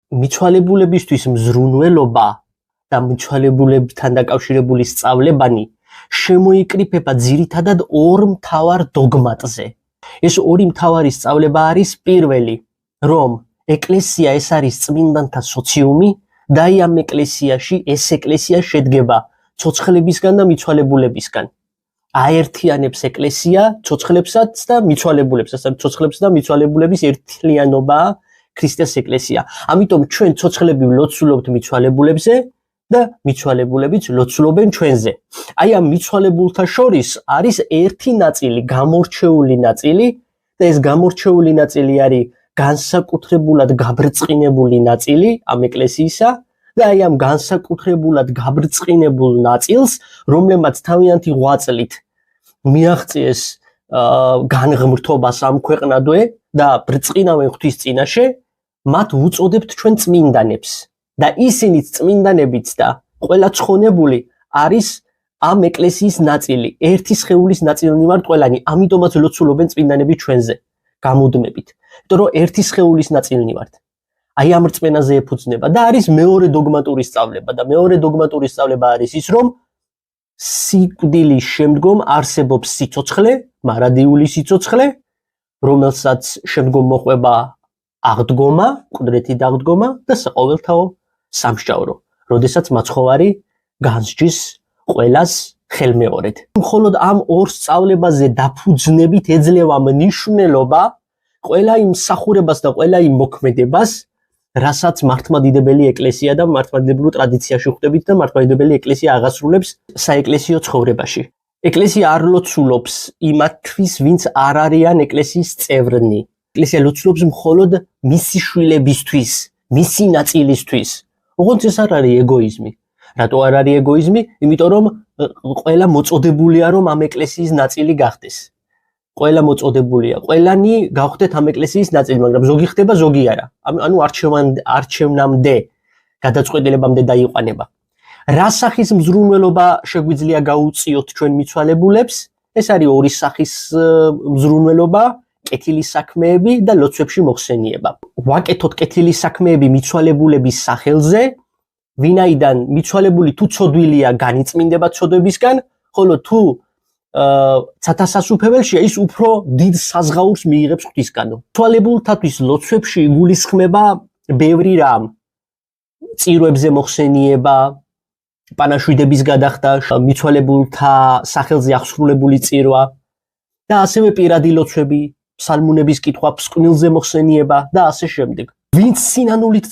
მიცვალებულებისთვის მზრუნველობა და მიცვალებულებთან დაკავშირებული სწავლებანი შემოიკრიფება ძირითადად ორ მთავარ დოგმატზე. ეს ორი მთავარი სწავლება არის პირველი, რომ ეკლესია ეს არის წმინდანთა სოციუმი და ამ ეკლესიაში ეს ეკლესია შედგება ცოცხლებისგან და მიცვალებულებისგან. აერთიანებს ეკლესია ცოცხლებსაც და მიცვალებულებსაც, ცოცხლებს და მიცვალებულების ერთთლიანობაა ქრისტეს ეკლესია. ამიტომ ჩვენ ცოცხლები ვლოცულობთ მიცვალებულებზე და მიცვალებულებიც ლოცულობენ ჩვენზე. აი ამ მიცვალებულთა შორის არის ერთი ნაწილი, გამორჩეული ნაწილი და ეს გამორჩეული ნაწილი არის განსაკუთრებულად გაბრწყინებული ნაწილი ამ ეკლესიისა და აი ამ განსაკუთრებულად გაბრწყინებულ ნაწილს, რომლებმაც თავიანთი ღვაწლით მიაღწიეს განღმრთობას ამ ქვეყნადვე და ბრწყინავენ ღვთის წინაშე, მათ ვუწოდებთ ჩვენ წმინდანებს. და ისინიც წმინდანებიც და ყველა ცხონებული არის ამ ეკლესიის ნაწილი, ერთი სხეულის ნაწილი ვართ ყველანი, ამიტომაც ლოცულობენ წმინდანები ჩვენზე, გამუდმებით, იმიტომ რომ ერთი სხეულის ნაწილი ვართ. აი ამ რწმენაზე ეფუძნება და არის მეორე დოგმატური სწავლება და მეორე დოგმატური სწავლება არის ის, რომ სიკვდილის შემდგომ არსებობს სიცოცხლე, მარადიული სიცოცხლე, რომელსაც შემდგომ მოყვება აღდგომა, მკვდრეთი დაღდგომა და საყოველთაო სამსჯავრო, როდესაც მაცხოვარი განსჯის ყველას ხელმეორედ. მხოლოდ ამ ორ სწავლებაზე დაფუძნებით ეძლევა მნიშვნელობა ყველა იმ მსახურებას და ყველა იმ მოქმედებას, რასაც მართლმადიდებელი ეკლესია და მართლმადიდებელურ ტრადიციაში ხვდებით და მართლმადიდებელი ეკლესია აღასრულებს საეკლესიო ცხოვრებაში. ეკლესია არ ლოცულობს იმათთვის, ვინც არ არიან ეკლესიის წევრნი. ეკლესია ლოცულობს მხოლოდ მისი შვილებისთვის, მისი ნაწილისთვის. ოღონდ ეს არ არის ეგოიზმი. რატო არ არის ეგოიზმი? იმიტომ რომ ყველა მოწოდებულია, რომ ამ ეკლესიის ნაწილი გახდეს. ყველა მოწოდებულია. ყველანი გავხდეთ ამ ეკლესიის ნაწილი, მაგრამ ზოგი ხდება, ზოგი არა. ანუ არჩევნამდე, გადაწყვეტილებამდე დაიყვანება. რა სახის მზრუნველობა შეგვიძლია გაუწიოთ ჩვენ მიცვალებულებს? ეს არის ორი სახის მზრუნველობა, კეთილი საქმეები და ლოცვებში მოხსენიება. ვაკეთოთ კეთილი საქმეები მიცვალებულების სახელზე, ვინაიდან მიცვალებული თუ ცოდვილია, განიწმინდება ცოდვებისგან, ხოლო თუ ცათასასუფეველშია, ის უფრო დიდ საზღაურს მიიღებს ღვთისგანო. მიცვალებულთათვის ლოცვებში იგულისხმება ბევრი რამ. წირვებზე მოხსენიება, პანაშვიდების გადახდა, მიცვალებულთა სახელზე აღსრულებული წირვა და ასევე პირადი ლოცვები, ფსალმუნების კითხვა, ფსკვნილზე მოხსენიება და ასე შემდეგ. ვინც სინანულით